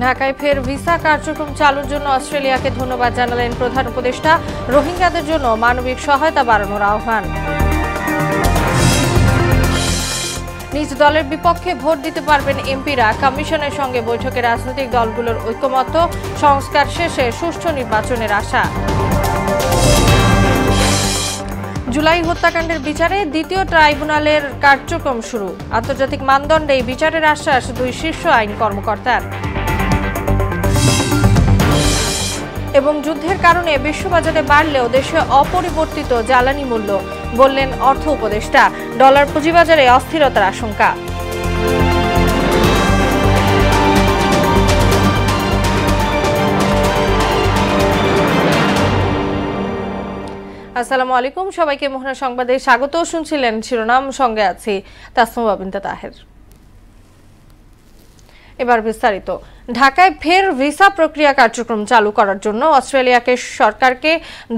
ঢাকায় ফের ভিসা কার্যক্রম চালুর জন্য অস্ট্রেলিয়াকে ধন্যবাদ জানালেন প্রধান উপদেষ্টা। রোহিঙ্গাদের জন্য মানবিক সহায়তা বাড়ানোর আহ্বান। নিজ দলের বিপক্ষে ভোট দিতে পারবেন এমপিরা। কমিশনের সঙ্গে বৈঠকে রাজনৈতিক দলগুলোর ঐকমত্য। সংস্কার শেষে সুষ্ঠু নির্বাচনের আশা। জুলাই হত্যাকাণ্ডের বিচারে দ্বিতীয় ট্রাইব্যুনালের কার্যক্রম শুরু। আন্তর্জাতিক মানদণ্ডে বিচারের আশ্বাস দুই শীর্ষ আইন কর্মকর্তার। এবং যুদ্ধের কারণে বিশ্ববাজারে বাড়লেও দেশে অপরিবর্তিত জ্বালানি মূল্য, বললেন অর্থ উপদেষ্টা। ডলার পুঁজিবাজারে অস্থিরতার আশঙ্কা। আসসালামু আলাইকুম, সবাইকে মোহনা সংবাদে স্বাগত। শুনছিলেন শিরোনাম, সঙ্গে আছি তাসনুবা বিনতে তাহের। এবার বিস্তারিত। ঢাকায় ফের ভিসা প্রক্রিয়া কার্যক্রম চালু করার জন্য অস্ট্রেলিয়াকে সরকারকে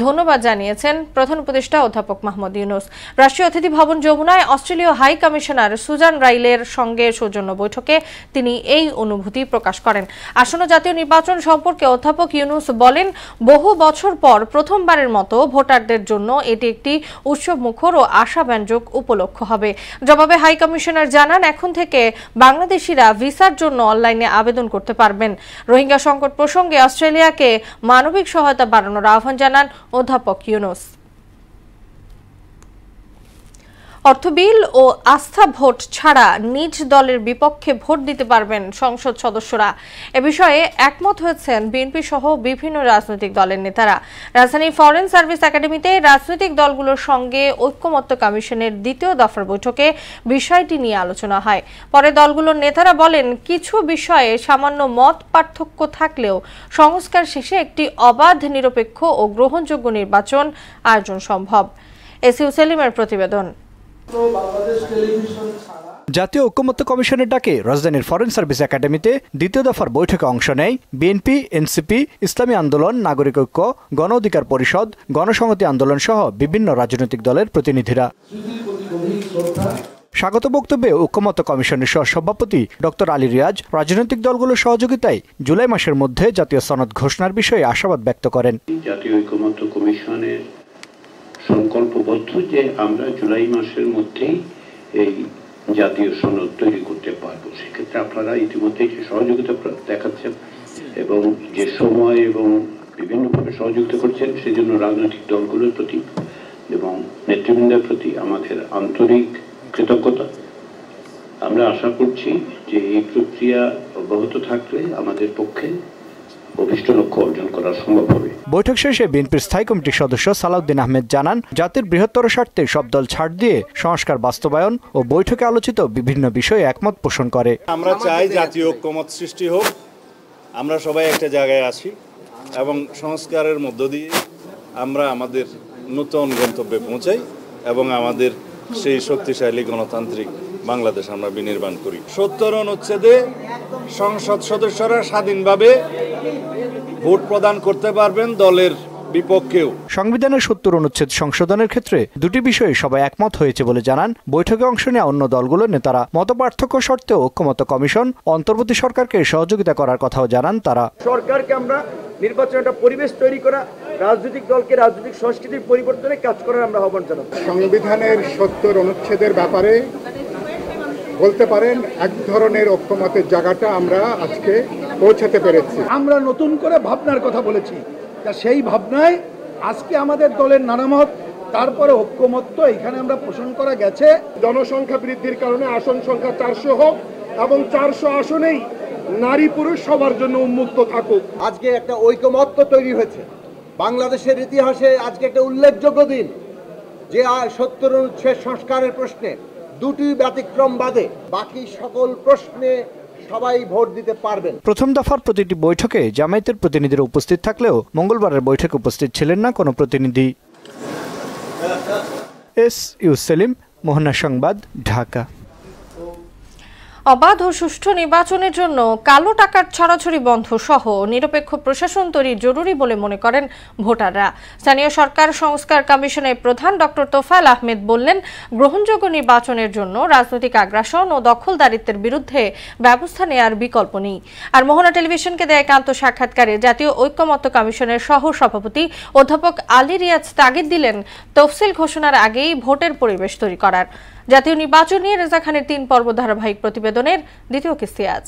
ধন্যবাদ জানিয়েছেন প্রধান উপদেষ্টা অধ্যাপক মাহমুদ ইউনূস। রাষ্ট্রীয় অতিথি ভবন যমুনায় অস্ট্রেলীয় হাই কমিশনার সুজান রাইলের সঙ্গে সৌজন্য বৈঠকে তিনি এই অনুভূতি প্রকাশ করেন। আসন্ন জাতীয় নির্বাচন সম্পর্কে অধ্যাপক ইউনূস বলেন, বহু বছর পর প্রথমবারের মতো ভোটারদের জন্য এটি একটি উৎসবমুখর ও আশাব্যঞ্জক উপলক্ষ হবে। জবাবে হাই কমিশনার জানান, এখন থেকে বাংলাদেশিরা ভিসার জন্য অনলাইনে আবেদন করতে পারবেন। রোহিঙ্গা সংকট প্রসঙ্গে অস্ট্রেলিয়াকে মানবিক সহায়তা বাড়ানোর আহ্বান জানান অধ্যাপক ইউনূস। অর্থ বিল ও আস্থা ভোট ছাড়া নিজ দলের বিপক্ষে ভোট দিতে পারবেন সংসদ সদস্যরা। এ বিষয়ে একমত হয়েছেন বিএনপি সহ বিভিন্ন রাজনৈতিক দলের নেতারা। রাজধানীর ফরেন সার্ভিস একাডেমিতে রাজনৈতিক দলগুলোর সঙ্গে ঐক্যমত্য কমিশনের দ্বিতীয় দফার বৈঠকে বিষয়টি নিয়ে আলোচনা হয়। পরে দলগুলোর নেতারা বলেন, কিছু বিষয়ে সামান্য মত পার্থক্য থাকলেও সংস্কার শেষে একটি অবাধ, নিরপেক্ষ ও গ্রহণযোগ্য নির্বাচন আয়োজন সম্ভব। এসইউ সেলিমের প্রতিবেদন। জাতীয় ঐক্যমত্য কমিশনের ডাকে রাজধানীর ফরেন সার্ভিস একাডেমিতে দ্বিতীয় দফার বৈঠকে অংশ নেয় বিএনপি, এনসিপি, ইসলামী আন্দোলন, নাগরিক ঐক্য, গণ অধিকার পরিষদ, গণসংহতি আন্দোলন সহ বিভিন্ন রাজনৈতিক দলের প্রতিনিধিরা। স্বাগত বক্তব্যে ঐক্যমত্য কমিশনের সভাপতি ডক্টর আলী রিয়াজ রাজনৈতিক দলগুলোর সহযোগিতায় জুলাই মাসের মধ্যে জাতীয় সনদ ঘোষণার বিষয়ে আশাবাদ ব্যক্ত করেন। জাতীয় ঐক্যমত্য কমিশনের সংকল্পবদ্ধ যে আমরা জুলাই মাসের মধ্যেই এই জাতীয় সনদ তৈরি করতে পারবো। সেক্ষেত্রে আপনারা ইতিমধ্যেই সহযোগিতা দেখাচ্ছেন এবং যে সময় এবং বিভিন্নভাবে সহযোগিতা করছেন, সেজন্য রাজনৈতিক দলগুলোর প্রতি এবং নেতৃবৃন্দের প্রতি আমাদের আন্তরিক কৃতজ্ঞতা। আমরা আশা করছি যে এই প্রক্রিয়া অব্যাহত থাকলে আমাদের পক্ষে অভিষ্ট লক্ষ্য অর্জন করা সম্ভব হবে। বৈঠক শেষে বিএনপির স্থায়ী কমিটির সদস্য সালাউদ্দিন আহমেদ জানান, জাতির বৃহত্তর স্বার্থে সব দল ছাড় দিয়ে সংস্কার বাস্তবায়ন ও বৈঠকে আলোচিত বিভিন্ন বিষয়ে একমত পোষণ করে। আমরা চাই জাতীয় ঐক্যমত সৃষ্টি হোক, আমরা সবাই একটা জায়গায় আসি এবং সংস্কারের মধ্য দিয়ে আমরা আমাদের নতুন গন্তব্যে পৌঁছাই এবং আমাদের সেই শক্তিশালী গণতান্ত্রিক বাংলাদেশ আমরা বিনির্মাণ করি। ৭০ অনুচ্ছেদে সংসদ সদস্যরা স্বাধীনভাবে ভোট প্রদান করতে পারবেন দলের বিপক্ষেও। সংবিধানের ৭০ অনুচ্ছেদ সংশোধনের ক্ষেত্রে দুটি বিষয়ে সবাই একমত হয়েছে বলে জানান বৈঠকে অংশ নেওয়া অন্য দলগুলোর নেতারা। মতপার্থক্য সত্ত্বেও ঐক্যমত্য কমিশন অন্তর্বর্তী সরকারকে সহযোগিতা করার কথাও জানান তারা। সরকারকে আমরা নির্বাচনের একটা পরিবেশ তৈরি করা, রাজনৈতিক দলকে রাজনৈতিক সংস্কৃতির পরিবর্তনে কাজ করার আমরা আহ্বান জানাবো। সংবিধানের ৭০ অনুচ্ছেদের ব্যাপারে বলতে পারেন এক ধরনের ঐক্যমতের জায়গাটা আমরা আজকে পৌঁছাতে পেরেছি। আমরা নতুন করে ভাবনার কথা বলেছি, তা সেই ভাবনায় আজকে আমাদের দলের নানা মত, তারপরে ঐক্যমত্য এখানে আমরা পোষণ করা গেছে। জনসংখ্যা বৃদ্ধির কারণে আসন সংখ্যা ৪০০ হোক এবং ৪০০ আসনেই নারী পুরুষ সবার জন্য উন্মুক্ত থাকুক। আজকে একটা ঐক্যমত্য তৈরি হয়েছে। বাংলাদেশের ইতিহাসে আজকে একটা উল্লেখযোগ্য দিন যে ৭০ অনুচ্ছেদ সংস্কারের প্রশ্নে দুটি ব্যতিক্রম বাদে বাকি সকল প্রশ্নে সবাই ভোট দিতে পারবেন। প্রথম দফার প্রতিটি বৈঠকে জামায়াতের প্রতিনিধিরা উপস্থিত থাকলেও মঙ্গলবারের বৈঠকে উপস্থিত ছিলেন না কোনো প্রতিনিধি। এসইউ সেলিম, মোহনা সংবাদ, ঢাকা। অবাধ ও সুষ্ঠু নির্বাচনের জন্য কালো টাকার ছড়াছড়ি বন্ধ সহ নিরপেক্ষ প্রশাসন তৈরি জরুরি বলে মনে করেন ভোটাররা। স্থানীয় সরকার সংস্কার কমিশনের প্রধান ডক্টর তোফায়েল আহমেদ বললেন, গ্রহণযোগ্য নির্বাচনের জন্য রাজনৈতিক আগ্রাসন ও দখলদারিত্বের বিরুদ্ধে ব্যবস্থা নেওয়ার বিকল্প নেই। আর মোহনা টেলিভিশনকে দেয়া একান্ত সাক্ষাৎকারে জাতীয় ঐক্যমত্য কমিশনের সহ সভাপতি অধ্যাপক আলী রিয়াজ তাগিদ দিলেন, তফসিল ঘোষণার আগেই ভোটের পরিবেশ তৈরি করার। জাতীয় নির্বাচন নিয়ে রেজা খানের 3 পর্ব ধারাবাহিক প্রতিবেদনের দ্বিতীয় কিস্তি আজ।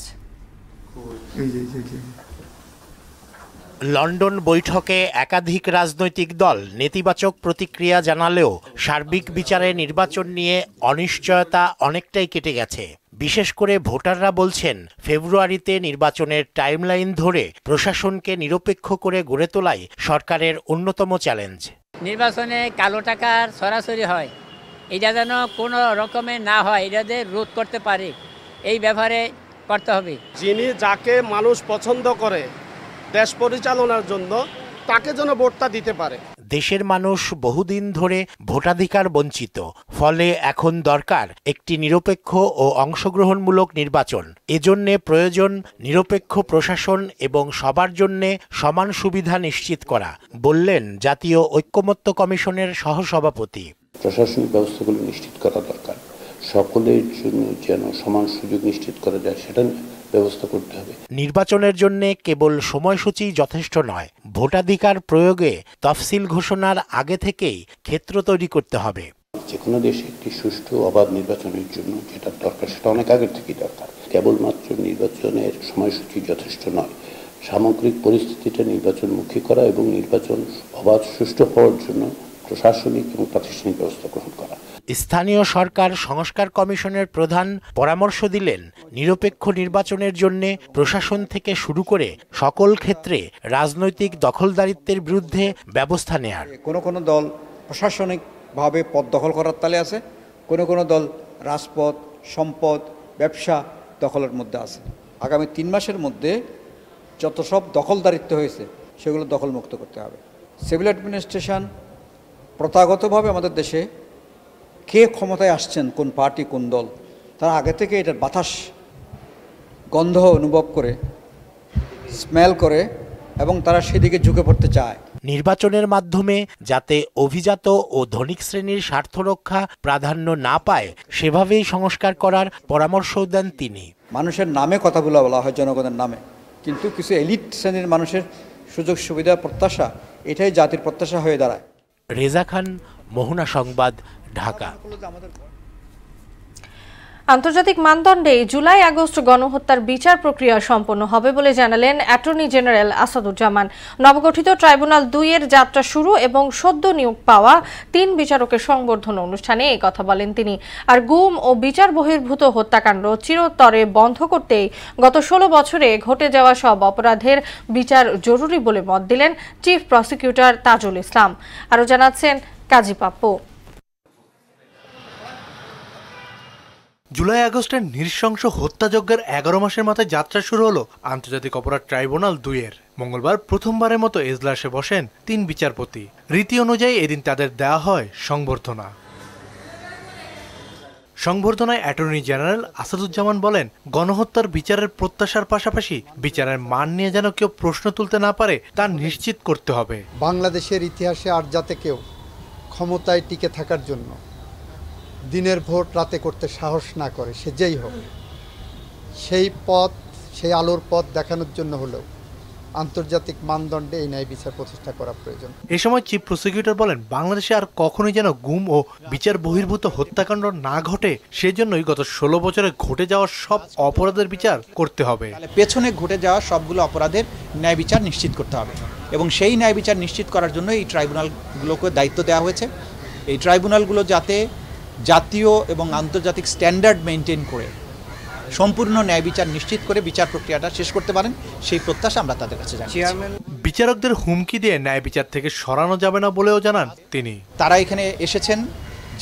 লন্ডন বৈঠকে একাধিক রাজনৈতিক দল নেতিবাচক প্রতিক্রিয়া জানালেও সার্বিক বিচারে নির্বাচন নিয়ে অনিশ্চয়তা অনেকটাই কেটে গেছে। বিশেষ করে ভোটাররা বলছেন, ফেব্রুয়ারিতে নির্বাচনের টাইমলাইন ধরে প্রশাসনকে নিরপেক্ষ করে গড়ে তোলাই সরকারের অন্যতম চ্যালেঞ্জ। নির্বাচনে কালো টাকার সরাসরি হয়, এটা যেন কোনো রকমে না হয়, এটা যে রোধ করতে পারে এই ব্যাপারে করতে হবে। যিনি যাকে মানুষ পছন্দ করে দেশ পরিচালনার জন্য, তাকে যেন ভোটটা দিতে পারে। দেশের মানুষ বহুদিন ধরে ভোটাধিকার বঞ্চিত, ফলে এখন দরকার একটি নিরপেক্ষ ও অংশগ্রহণমূলক নির্বাচন। এজন্যে প্রয়োজন নিরপেক্ষ প্রশাসন এবং সবার জন্যে সমান সুবিধা নিশ্চিত করা, বললেন জাতীয় ঐক্যমত্য কমিশনের সহসভাপতি। প্রশাসনিক ব্যবস্থাগুলো নিশ্চিত করা দরকার, সকলের জন্য যেন সমান সুযোগ নিশ্চিত করা যায় সেটা ব্যবস্থা করতে হবে। নির্বাচনের জন্য কেবল সময়সূচি যথেষ্ট নয়, ভোটাধিকার প্রয়োগে তফসিল ঘোষণার আগে থেকেই ক্ষেত্র তৈরি করতে হবে। যে কোনো দেশে একটি সুষ্ঠু অবাধ নির্বাচনের জন্য যেটা দরকার সেটা অনেক আগের থেকেই দরকার। কেবলমাত্র নির্বাচনের সময়সূচি যথেষ্ট নয়, সামগ্রিক পরিস্থিতিটা নির্বাচনমুখী করা এবং নির্বাচন অবাধ সুষ্ঠু হওয়ার জন্য প্রশাসনিক এবং প্রাতিষ্ঠানিক ব্যবস্থা গ্রহণ করা। স্থানীয় সরকার সংস্কার কমিশনের প্রধান পরামর্শ দিলেন, নিরপেক্ষ নির্বাচনের জন্য প্রশাসন থেকে শুরু করে সকল ক্ষেত্রে রাজনৈতিক দখলদারিত্বের বিরুদ্ধে ব্যবস্থা নেয়ার। কোনো দল প্রশাসনিকভাবে পদ দখল করার তালে আছে, কোনো দল রাজপথ, সম্পদ, ব্যবসা দখলের মধ্যে আছে। আগামী 3 মাসের মধ্যে যত সব দখলদারিত্ব হয়েছে সেগুলো দখলমুক্ত করতে হবে। সিভিল অ্যাডমিনিস্ট্রেশন প্রথাগতভাবে আমাদের দেশে কে ক্ষমতায় আসছেন, কোন পার্টি, কোন দল, তারা আগে থেকে এটার বাতাস গন্ধ অনুভব করে, স্মেল করে এবং তারা সেদিকে ঝুঁকে পড়তে চায়। নির্বাচনের মাধ্যমে যাতে অভিজাত ও ধনিক শ্রেণীর স্বার্থ রক্ষা প্রাধান্য না পায় সেভাবেই সংস্কার করার পরামর্শ দেন তিনি। মানুষের নামে কথাগুলো বলা হয়, জনগণের নামে, কিন্তু কিছু এলিট শ্রেণীর মানুষের সুযোগ সুবিধা প্রত্যাশা, এটাই জাতির প্রত্যাশা হয়ে দাঁড়ায়। রেজা খান, মোহনা সংবাদ, ঢাকা। আন্তর্জাতিক মানদণ্ডে জুলাই আগস্ট গণহত্যার বিচার প্রক্রিয়া সম্পন্ন হবে বলে জানালেন অ্যাটর্নি জেনারেল আসাদুজ্জামান। নবগঠিত ট্রাইব্যুনাল 2 এর যাত্রা শুরু এবং সদ্য নিয়োগ পাওয়া 3 বিচারকের সংবর্ধনা অনুষ্ঠানে এই কথা বলেন তিনি। আর গুম ও বিচার বহির্ভূত হত্যাকাণ্ড চিরতরে বন্ধ করতে গত 16 বছরে ঘটে যাওয়া সব অপরাধের বিচার জরুরি বলে মত দিলেন চিফ প্রসিকিউটর তাজুল ইসলাম। আরও জানাচ্ছেন কাজী পাপ্পু। জুলাই আগস্টের নৃশংস হত্যাযজ্ঞের 11 মাসের মাথায় যাত্রা শুরু হলো আন্তর্জাতিক অপরাধ ট্রাইব্যুনাল 2 এর। মঙ্গলবার প্রথমবারের মতো এজলাসে বসেন 3 বিচারপতি। রীতি অনুযায়ী এদিন তাদের দেওয়া হয় সংবর্ধনা। সংবর্ধনায় অ্যাটর্নি জেনারেল আসাদুজ্জামান বলেন, গণহত্যার বিচারের প্রত্যাশার পাশাপাশি বিচারের মান নিয়ে যেন কেউ প্রশ্ন তুলতে না পারে তা নিশ্চিত করতে হবে। বাংলাদেশের ইতিহাসে আর যাতে কেউ ক্ষমতায় টিকে থাকার জন্য দিনের ভোট রাতে করতে সাহস না করে, সে যেই হোক, সেই পথ, সেই আলোর পথ দেখানোর জন্য হলেও আন্তর্জাতিক মানদণ্ডে এই ন্যায় বিচার প্রতিষ্ঠা করা প্রয়োজন। এ সময় চিফ প্রসিকিউটর বলেন, বাংলাদেশে আর কখনোই যেন গুম ও বিচার বহির্ভূত হত্যাকাণ্ড না ঘটে, সেজন্যই গত 16 বছরে ঘটে যাওয়া সব অপরাধের বিচার করতে হবে। পেছনে ঘটে যাওয়া সবগুলো অপরাধের ন্যায় বিচার নিশ্চিত করতে হবে এবং সেই ন্যায় বিচার নিশ্চিত করার জন্য এই ট্রাইব্যুনালগুলোকে দায়িত্ব দেওয়া হয়েছে। এই ট্রাইব্যুনালগুলো যাতে জাতীয় এবং আন্তর্জাতিক স্ট্যান্ডার্ড মেনটেন করে সম্পূর্ণ ন্যায় বিচার নিশ্চিত করে বিচার প্রক্রিয়াটা শেষ করতে পারেন, সেই প্রত্যাশা আমরা তাদের কাছে জানাচ্ছি। বিচারকদের হুমকি দিয়ে ন্যায় বিচার থেকে সরানো যাবে না বলেও জানান তিনি। তারা এখানে এসেছেন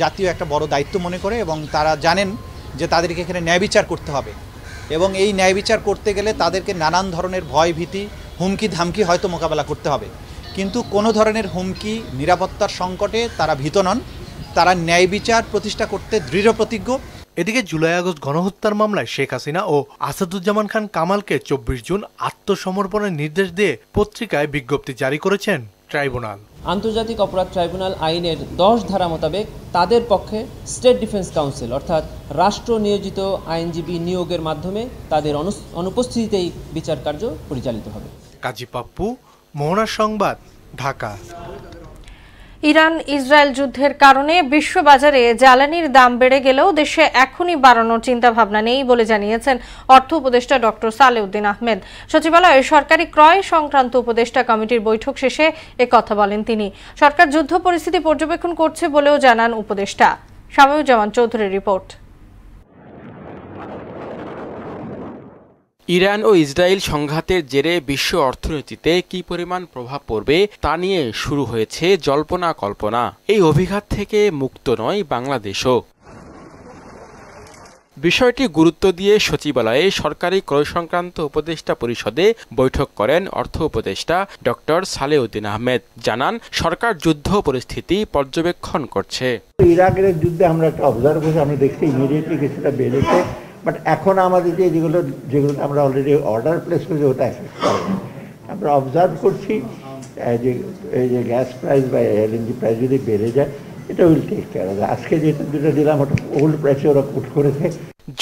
জাতীয় একটা বড় দায়িত্ব মনে করে এবং তারা জানেন যে তাদেরকে এখানে ন্যায় বিচার করতে হবে এবং এই ন্যায় বিচার করতে গেলে তাদেরকে নানান ধরনের ভয় ভীতি, হুমকি ধামকি হয়তো মোকাবেলা করতে হবে, কিন্তু কোনো ধরনের হুমকি, নিরাপত্তার সংকটে তারা ভীত নন। তারা ন্যায় বিচার প্রতিষ্ঠা করতে দৃঢ় প্রতিজ্ঞ। এদিকে জুলাই আগস্ট গণহত্যার মামলায় শেখ হাসিনা ও আসাদুজ্জামান খান কামালকে 24 জুন আত্মসমর্পণের নির্দেশ দিয়ে পত্রিকায় বিজ্ঞপ্তি জারি করেছেন ট্রাইব্যুনাল। আন্তর্জাতিক অপরাধ ট্রাইব্যুনাল আইনের 10 ধারা মোতাবেক তাদের পক্ষে স্টেট ডিফেন্স কাউন্সিল অর্থাৎ রাষ্ট্র নিয়োজিত আইনজীবী নিয়োগের মাধ্যমে তাদের অনুপস্থিতিতেই বিচার কার্য পরিচালিত হবে। কাজী পাপ্পু, মোহনা সংবাদ, ঢাকা। ইরান ইসরায়েল যুদ্ধের কারণে বিশ্ববাজারে জ্বালানির দাম বেড়ে গেলেও দেশে এখনই বাড়ানোর চিন্তাভাবনা নেই বলে জানিয়েছেন অর্থ উপদেষ্টা ডক্টর সালেউদ্দিন আহমেদ। সচিবালয়ে সরকারি ক্রয় সংক্রান্ত উপদেষ্টা কমিটির বৈঠক শেষে একথা বলেন তিনি। সরকার যুদ্ধ পরিস্থিতি পর্যবেক্ষণ করছে বলেও জানান উপদেষ্টা। শামীউজ্জামান চৌধুরীর রিপোর্ট। ইরান ও ইসরায়েল সংঘাতের জেরে বিশ্ব অর্থনীতিতে কি পরিমাণ প্রভাব পড়বে তা নিয়ে শুরু হয়েছে জল্পনা কল্পনা। এই অভিঘাত থেকে মুক্ত নয় বাংলাদেশও। বিষয়টি গুরুত্ব দিয়ে সচিবালয়ে সরকারি ক্রয় সংক্রান্ত উপদেষ্টা পরিষদে বৈঠক করেন অর্থ উপদেষ্টা ডক্টর সালেউদ্দিন আহমেদ। জানান, সরকার যুদ্ধ পরিস্থিতি পর্যবেক্ষণ করছে। ইরাকের যুদ্ধে আমরা একটা অবজার্ভ করছি, আমরা দেখছি ইমিডিয়েটলি কিছুটা বেড়েছে, বাট এখন আমাদের যেগুলো আমরা অলরেডি অর্ডার প্লেস করেছি ওটা অ্যাফেক্ট করেনি। আমরা অবজার্ভ করছি যে এই যে গ্যাস প্রাইস বা এলএনজি প্রাইস যদি বেড়ে যায় এটা উইল টেক কেয়ার অফ। আজকে যেটা দিলাম ওটা ওল্ড প্রাইসে ওরা পুট করেছে।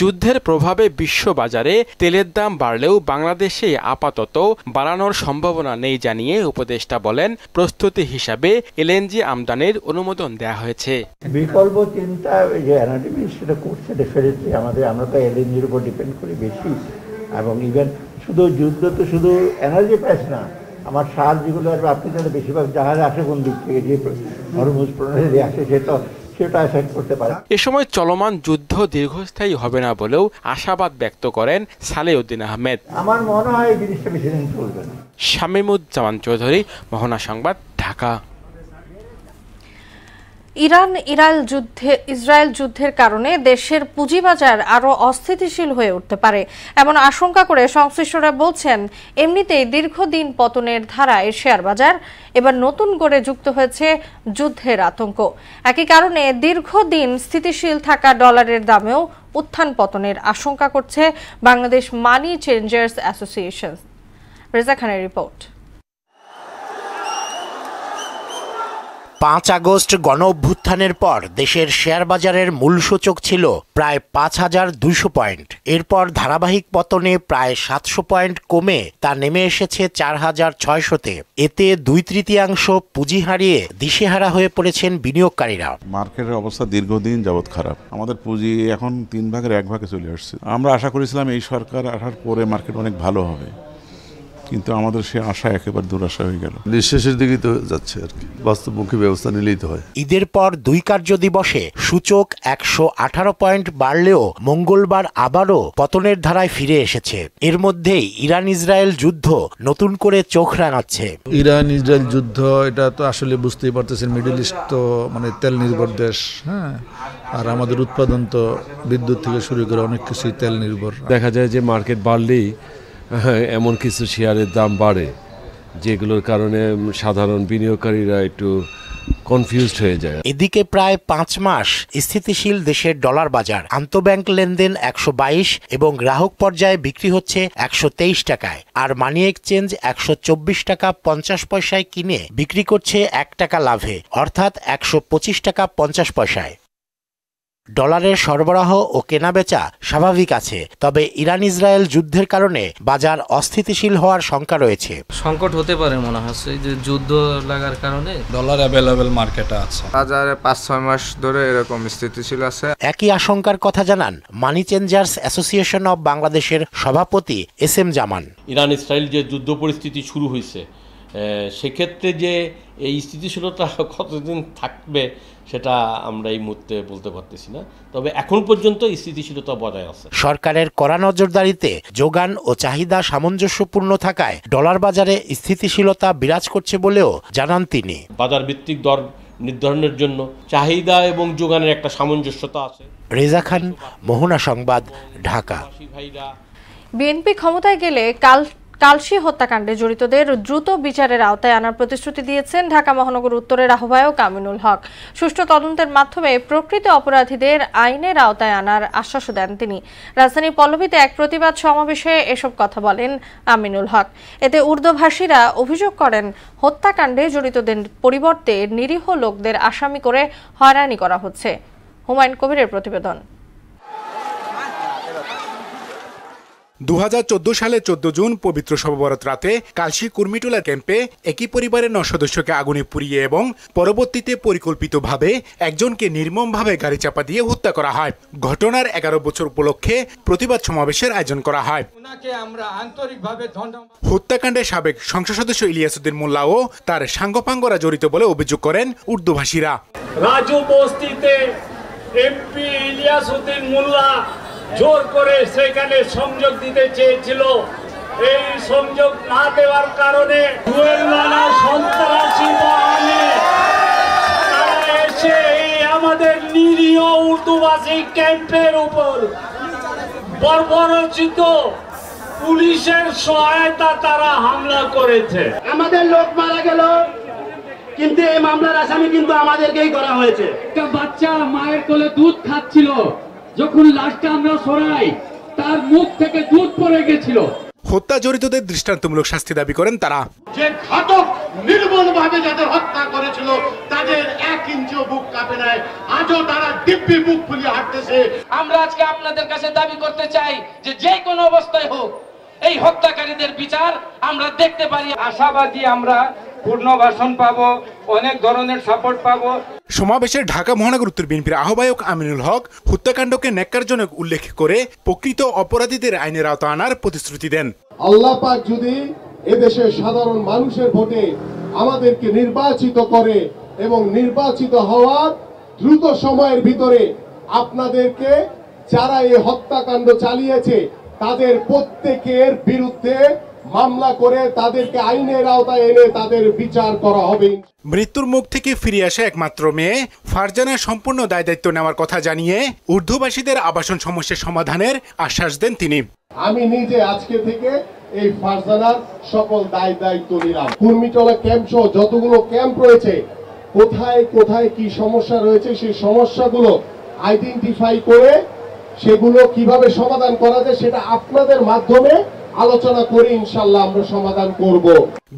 যুদ্ধের প্রভাবে বিশ্ববাজারে তেলের দাম বাড়লেও বাংলাদেশে আপাতত বাড়ানোর সম্ভাবনা নেই জানিয়ে উপদেষ্টা বলেন, প্রস্তুতি হিসাবে এলএনজি আমদানির অনুমোদন দেওয়া হয়েছে। বিকল্প চিন্তা যে এনার্জি মিনিস্ট্রি করছে ডেফিনেটলি। আমরা তো এলএনজির উপর ডিপেন্ড করি বেশি, এবং ইভেন শুধু যুদ্ধ তো শুধু এনার্জি প্রাইস না, আমার সার যেগুলো আসবে, আপনি তাহলে বেশিরভাগ জাহাজ আসে কোন দিক থেকে, যে হরমুজ প্রণালী আসে সেটা এফেক্ট করতে পারে। এ সময় চলমান যুদ্ধ দীর্ঘস্থায়ী হবে না বলেও আশাবাদ ব্যক্ত করেন সালেউদ্দিন আহমেদ। আমার মনে হয় এই জিনিসটা বেশি দিন চলবে না। শামীমুজ্জামান চৌধুরী, মোহনা সংবাদ, ঢাকা। ইরান ইসরায়েল যুদ্ধের কারণে দেশের পুঁজিবাজার আরও অস্থিতিশীল হয়ে উঠতে পারে এমন আশঙ্কা করে সংশ্লিষ্টরা বলছেন, এমনিতেই দীর্ঘদিন পতনের ধারায় শেয়ার বাজার এবার নতুন করে যুক্ত হয়েছে যুদ্ধের আতঙ্ক। একই কারণে দীর্ঘদিন স্থিতিশীল থাকা ডলারের দামেও উত্থান পতনের আশঙ্কা করছে বাংলাদেশ মানি চেঞ্জার্স অ্যাসোসিয়েশন। রেজা খানের রিপোর্ট। 5 আগস্ট গণ অভ্যুত্থানের পর দেশের শেয়ার বাজারের মূল সূচক ছিল প্রায় 5200 পয়েন্ট। এরপর ধারাবাহিক পতনে প্রায় 700 পয়েন্ট কমে তা নেমে এসেছে 4600-তে। এতে 2/3 পুঁজি হারিয়ে দিশেহারা হয়ে পড়েছেন বিনিয়োগকারীরা। মার্কেটের অবস্থা দীর্ঘদিন যাবৎ খারাপ। আমাদের পুঁজি এখন 3 ভাগের 1 ভাগে চলে আসছে। আমরা আশা করেছিলাম এই সরকার আসার পরে মার্কেট অনেক ভালো হবে, কিন্তু আমাদের সে আশা একেবারে দুরাশা হয়ে গেল। শেষের দিকে তো যাচ্ছে আর কি, বাস্তবমুখী ব্যবস্থা নিলেই তো হয়। ঈদের পর 2 কার্য দিবসে সূচক 118 পয়েন্ট বাড়লেও মঙ্গলবার আবারও পতনের ধারায় ফিরে এসেছে। এর মধ্যেই ইরান ইসরায়েল যুদ্ধ নতুন করে চোখ রাঙাচ্ছে। ইরান ইসরায়েল যুদ্ধ, এটা তো আসলে বুঝতেই পারতেছেন, মিডল ইস্ট তো মানে তেল নির্ভর দেশ, হ্যাঁ, আর আমাদের উৎপাদন তো বিদ্যুৎ থেকে শুরু করে অনেক কিছুই তেল নির্ভর। দেখা যায় যে মার্কেট বাড়লেই এমন কিছু শেয়ারের দাম বাড়ে যেগুলোর কারণে সাধারণ বিনিয়োগকারীরা একটু কনফিউজড হয়ে যায়। এদিকে প্রায় 5 মাস স্থিতিশীল দেশের ডলার বাজার। আন্তঃব্যাংক লেনদেন 122 এবং গ্রাহক পর্যায়ে বিক্রি হচ্ছে 123 টাকায়। আর মানি এক্সচেঞ্জ 124 টাকা 50 পয়সায় কিনে বিক্রি করছে 1 টাকা লাভে, অর্থাৎ 125 টাকা 50 পয়সায়। ডলারের সরবরাহ ও কেনাবেচা স্বাভাবিক আছে, তবে ইরান ইসরায়েল যুদ্ধের কারণে বাজার অস্থিতিশীল হওয়ার শঙ্কা রয়েছে। সংকট হতে পারে মনে হচ্ছে, যে যুদ্ধ লাগার কারণে ডলার অ্যাভেলেবল মার্কেটে আছে, বাজারে 5-6 মাস ধরে এরকম স্থিতিশীল আছে। একই আশঙ্কার কথা জানান মানি চেঞ্জার্স অ্যাসোসিয়েশন অব বাংলাদেশের সভাপতি SM জামান। ইরান ইসরায়েল যে যুদ্ধ পরিস্থিতি শুরু হয়েছে, সেক্ষেত্রে যে এই স্থিতিশীলতা কতদিন থাকবে সেটা আমরা এই মুহূর্তে বলতে পারতেছি না, তবে এখন পর্যন্ত স্থিতিশীলতা বজায় আছে। সরকারের কড়া নজরদারিতে যোগান ও চাহিদা সামঞ্জস্যপূর্ণ থাকায় ডলার বাজারে স্থিতিশীলতা বিরাজ করছে বলেও জানান তিনি। বাজার ভিত্তিক দর নির্ধারণের জন্য চাহিদা এবং যোগানের একটা সামঞ্জস্যতা আছে। রেজা খান, মোহনা সংবাদ, ঢাকা। বিএনপি ক্ষমতায় গেলে কালশী হত্যাকাণ্ডে জড়িতদের দ্রুত বিচারের আওতায় আনার প্রতিশ্রুতি দিয়েছেন ঢাকা মহানগর উত্তরের আহ্বায়ক আমিনুল হক। সুষ্ঠু তদন্তের মাধ্যমে প্রকৃত অপরাধীদের আইনের আওতায় আনার আশ্বাসও দেন তিনি। রাজধানী পল্লবীতে এক প্রতিবাদ সমাবেশে এসব কথা বলেন আমিনুল হক। এতে উর্দুভাষীরা অভিযোগ করেন, হত্যাকাণ্ডে জড়িতদের পরিবর্তে নিরীহ লোকদের আসামি করে হয়রানি করা হচ্ছে। হুমায়ুন কবিরের প্রতিবেদন। 2014 সালে 14 জুন পবিত্র শবে-বরাত রাতে কালশী কুর্মিটোলা ক্যাম্পে একই পরিবারের 9 সদস্যকে আগুনে পুড়িয়ে এবং পরবর্তীতে পরিকল্পিতভাবে একজনকে নির্মমভাবে গাড়ি চাপা দিয়ে হত্যা করা হয়। ঘটনার 11 বছর উপলক্ষে প্রতিবাদ সমাবেশের আয়োজন করা হয়। হত্যাকাণ্ডে সাবেক সংসদ সদস্য ইলিয়াসউদ্দিন মোল্লা ও তার সাঙ্গপাঙ্গরা জড়িত বলে অভিযোগ করেন উর্দুভাষীরা। রাজু বস্তিতে এমপি ইলিয়াসউদ্দিন মোল্লা জোর করে সেখানে সংযোগ দিতে চেয়েছিল। এই সংযোগ না দেওয়ার কারণে সন্ত্রাসী বাহিনী তারা এসে আমাদের নিরীহ উর্দুভাষী ক্যাম্পের উপর বর্বরচিত পুলিশের সহায়তা তারা হামলা করেছে। আমাদের লোক মারা গেল, কিন্তু এই মামলার আসামি কিন্তু আমাদেরকেই করা হয়েছে। একটা বাচ্চা মায়ের কোলে দুধ খাচ্ছিল, যখন লাশটা আমরা সরাই তার মুখ থেকে দুধ পড়ে গেছিল। হত্যা জড়িতদের দৃষ্টান্তমূলক শাস্তি দাবি করেন তারা। যে ঘাতক নির্মমভাবে যাদের হত্যা করেছিল তাদের 1 ইঞ্চিও বুক কাঁপে নাই, আজও তারা দিব্যি বুক ফুলিয়ে হাঁটতেছে। আমরা আজকে আপনাদের কাছে দাবি করতে চাই যে কোনো অবস্থায় হোক এই হত্যাকারীদের বিচার আমরা দেখতে পারি। আশাবাদী আমরা পূর্ণবাসন পাবো, অনেক ধরনের সাপোর্ট পাবো। সমাবেশে ঢাকা মহানগর উত্তর বিএনপির আহ্বায়ক আমিনুল হক হত্যাকাণ্ডকে ন্যাক্কারজনক উল্লেখ করে প্রকৃত অপরাধীদের আইনের আওতায় আনার প্রতিশ্রুতি দেন। আল্লাহ পাক যদি এদেশের সাধারণ মানুষের ভোটে আমাদেরকে নির্বাচিত করে এবং নির্বাচিত হওয়ার দ্রুত সময়ের ভিতরে আপনাদেরকে যারা এই হত্যাকাণ্ড চালিয়েছে তাদের প্রত্যেকের বিরুদ্ধে মামলা করে তাদেরকে আইনের আওতায় এনে তাদের বিচার করা হবে। মৃত্যুর মুখ থেকে ফিরে আসা একমাত্র মেয়ে ফারজানা সম্পূর্ণ দায় দায়িত্ব নেওয়ার কথা জানিয়ে উর্দুভাষীদের আবাসন সমস্যার সমাধানের আশ্বাস দেন তিনি। আমি নিজে আজকে থেকে এই ফারজানার সকল দায় দায়িত্ব নিলাম। কুর্মিটোলা ক্যাম্প সহ যতগুলো ক্যাম্প রয়েছে, কোথায় কোথায় কি সমস্যা রয়েছে সেই সমস্যাগুলো আইডেন্টিফাই করে সেগুলো কিভাবে সমাধান করা যায় সেটা আপনাদের মাধ্যমে আলোচনা করে ইনশাআল্লাহ আমরা সমাধান করব।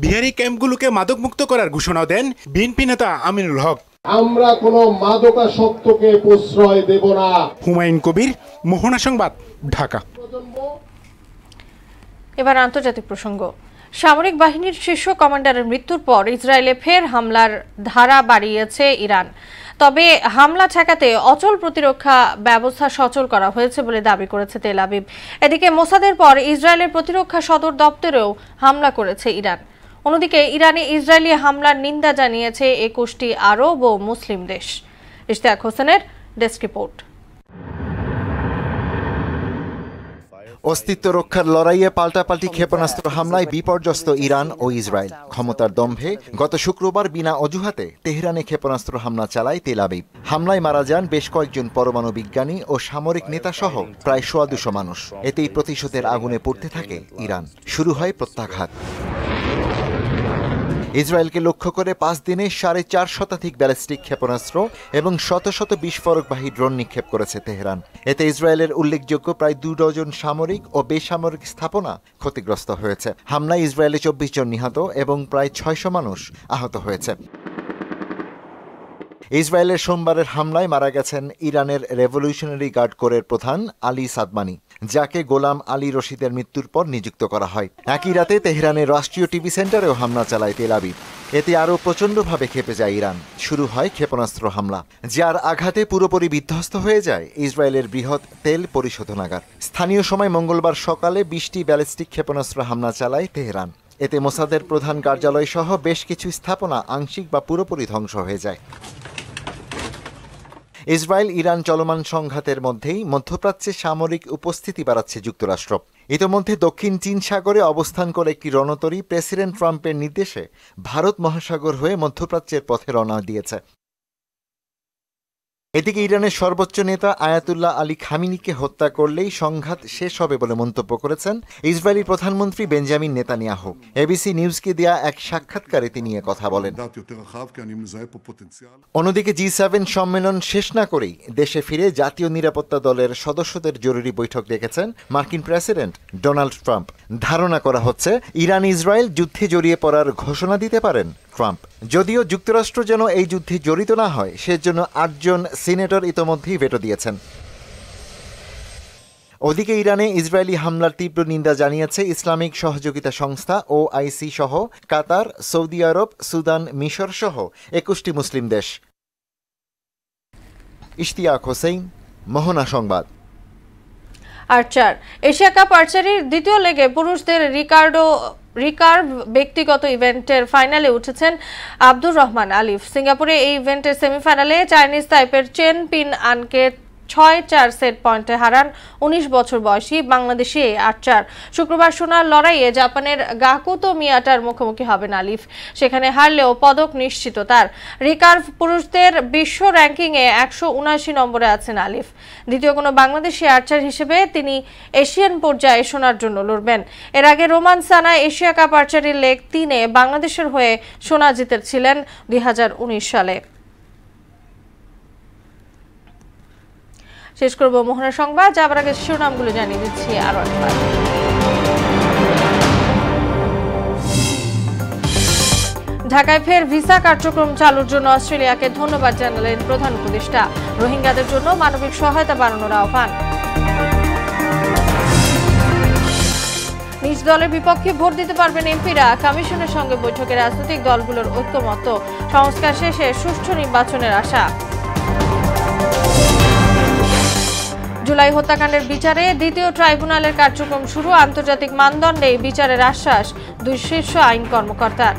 বিহারি ক্যাম্পগুলোকে মাদকমুক্ত করার ঘোষণা দেন বিএনপি নেতা আমিনুল হক। আমরা কোনো মাদকাসক্তকে প্রশ্রয় দেব না। হুমায়ুন কবির, মোহনা সংবাদ, ঢাকা। এবার আন্তর্জাতিক প্রসঙ্গ। সামরিক বাহিনীর শীর্ষ কমান্ডারের মৃত্যুর পর ইসরায়েলে ফের হামলার ধারা বাড়িয়েছে ইরান। তবে হামলা ঠেকাতে অচল প্রতিরক্ষা ব্যবস্থা সচল করা হয়েছে বলে দাবি করেছে তেল আবিব। এদিকে মোসাদের পর ইসরায়েলের প্রতিরক্ষা সদর দপ্তরেও হামলা করেছে ইরান। অন্যদিকে ইরানে ইসরায়েলি হামলার নিন্দা জানিয়েছে 21টি আরব ও মুসলিম দেশ। ইশতিয়াক হোসেনের ডেস্ক রিপোর্ট। অস্তিত্ব রক্ষার লড়াইয়ে পাল্টাপাল্টি ক্ষেপণাস্ত্র হামলায় বিপর্যস্ত ইরান ও ইসরায়েল। ক্ষমতার দম্ভে গত শুক্রবার বিনা অজুহাতে তেহরানে ক্ষেপণাস্ত্র হামলা চালায় তেল আবিব। হামলায় মারা যান বেশ কয়েকজন পরমাণু বিজ্ঞানী ও সামরিক নেতা সহ প্রায় 200 মানুষ। এতেই প্রতিশোধের আগুনে পড়তে থাকে ইরান। শুরু হয় প্রত্যাঘাত। ইসরায়েলকে লক্ষ্য করে 5 দিনে 4.5 শতাধিক ব্যালিস্টিক ক্ষেপণাস্ত্র এবং শত শত বিস্ফোরকবাহী ড্রোন নিক্ষেপ করেছে তেহরান। এতে ইসরায়েলের উল্লেখযোগ্য প্রায় 2 ডজন সামরিক ও বেসামরিক স্থাপনা ক্ষতিগ্রস্ত হয়েছে। হামলায় ইসরায়েলে 24 জন নিহত এবং প্রায় 600 মানুষ আহত হয়েছে। ইসরায়েলের সোমবারের হামলায় মারা গেছেন ইরানের রেভলিউশনারি গার্ড কোরের প্রধান আলী সাদমানি, যাকে গোলাম আলী রশিদের মৃত্যুর পর নিযুক্ত করা হয়। একই রাতে তেহরানের রাষ্ট্রীয় টিভি সেন্টারেও হামলা চালায় তেল আবিব। এতে আরও প্রচণ্ডভাবে ক্ষেপে যায় ইরান। শুরু হয় ক্ষেপণাস্ত্র হামলা, যার আঘাতে পুরোপুরি বিধ্বস্ত হয়ে যায় ইসরায়েলের বৃহৎ তেল পরিশোধনাগার। স্থানীয় সময় মঙ্গলবার সকালে 20টি ব্যালিস্টিক ক্ষেপণাস্ত্র হামলা চালায় তেহরান। এতে মোসাদের প্রধান কার্যালয় সহ বেশ কিছু স্থাপনা আংশিক বা পুরোপুরি ধ্বংস হয়ে যায়। ইসরায়েল ইরান চলমান সংঘাতের মধ্যেই মধ্যপ্রাচ্যে সামরিক উপস্থিতি বাড়াচ্ছে যুক্তরাষ্ট্র। ইতোমধ্যে দক্ষিণ চীন সাগরে অবস্থান করে একটি রণতরী প্রেসিডেন্ট ট্রাম্পের নির্দেশে ভারত মহাসাগর হয়ে মধ্যপ্রাচ্যের পথে রওনা দিয়েছে। এদিকে ইরানের সর্বোচ্চ নেতা আয়াতুল্লাহ আলী খামিনিকে হত্যা করলেই সংঘাত শেষ হবে বলে মন্তব্য করেছেন ইসরায়েলি প্রধানমন্ত্রী বেঞ্জামিন নেতানিয়াহু। এবিসি নিউজকে দেয়া এক সাক্ষাৎকারে তিনি কথা বলেন। অন্যদিকে G7 সম্মেলন শেষ না করেই দেশে ফিরে জাতীয় নিরাপত্তা দলের সদস্যদের জরুরি বৈঠক ডেকেছেন মার্কিন প্রেসিডেন্ট ডোনাল্ড ট্রাম্প। ধারণা করা হচ্ছে ইরান ইসরায়েল যুদ্ধে জড়িয়ে পড়ার ঘোষণা দিতে পারেন ট্রাম্প। যদিও যুক্তরাষ্ট্র যেন এই যুদ্ধে জড়িত না হয় সেজন্য 8 জন সিনেটর ইতোমধ্যেই ভেটো দিয়েছেন। ওদিকে ইরানে ইসরায়েলি হামলার তীব্র নিন্দা জানিয়েছে ইসলামিক সহযোগিতা সংস্থা OIC সহ কাতার, সৌদি আরব, সুদান, মিশর সহ 21টি মুসলিম দেশ। ইশতিয়াক হোসেন, মোহনা সংবাদ। আর্চার এশিয়া কাপ আর্চারির দ্বিতীয় লেগে পুরুষদের রিকার্ভ ব্যক্তিগত ইভেন্টের ফাইনালে উঠেছেন আব্দুর রহমান আলিফ। সিঙ্গাপুরে এই ইভেন্টের সেমিফাইনালে চাইনিজ তাইপের চেন পিন আনকে 6-4 সেট পয়েন্টে হারান 19 বছর বয়সী বাংলাদেশি এই আর্চার। শুক্রবার সোনার লড়াইয়ে জাপানের গাকুতো মিয়াটার মুখোমুখি হবেন আলিফ। সেখানে হারলেও পদক নিশ্চিত তার। রিকার্ভ পুরুষদের বিশ্ব র্যাঙ্কিংয়ে 179 নম্বরে আছেন আলিফ। দ্বিতীয় কোনো বাংলাদেশি আর্চার হিসেবে তিনি এশিয়ান পর্যায়ে সোনার জন্য লড়বেন। এর আগে রোমান সানা এশিয়া কাপ আর্চারির লেগ 3-এ বাংলাদেশের হয়ে সোনা জিতেছিলেন 2019 সালে। শেষ করব মোহনা সংবাদ, যাবার আগে শিরোনামগুলো জানিয়ে দিচ্ছি আরো একবার। ঢাকায় ফের ভিসা কার্যক্রম চালুর জন্য অস্ট্রেলিয়াকে ধন্যবাদ জানালেন প্রধান উপদেষ্টা। রোহিঙ্গাদের জন্য মানবিক সহায়তা বাড়ানোর আহ্বান। নিজ দলের বিপক্ষে ভোট দিতে পারবেন এমপিরা। কমিশনের সঙ্গে বৈঠকে রাজনৈতিক দলগুলোর ঐক্যমত্য। সংস্কার শেষে সুষ্ঠু নির্বাচনের আশা। জুলাই হত্যাকাণ্ডের বিচারে দ্বিতীয় ট্রাইব্যুনালের কার্যক্রম শুরু। আন্তর্জাতিক মানদণ্ডে বিচারের আশ্বাস 2 শীর্ষ আইন কর্মকর্তার।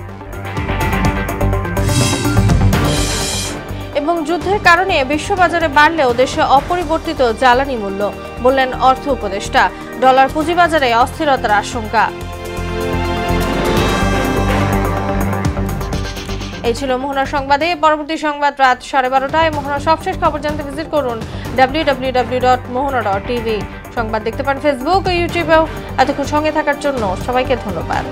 এবং যুদ্ধের কারণে বিশ্ববাজারে বাড়লেও দেশে অপরিবর্তিত জ্বালানি মূল্য, বললেন অর্থ উপদেষ্টা। ডলার পুঁজিবাজারে অস্থিরতার আশঙ্কা। এই ছিল মোহনা সংবাদে। পরবর্তী সংবাদ রাত 12:30টায়। মোহনার সবশেষ খবর জানতে ভিজিট করুন www.mohona.tv। সংবাদ দেখতে পান ফেসবুক ও ইউটিউবেও। এতক্ষণ সঙ্গে থাকার জন্য সবাইকে ধন্যবাদ।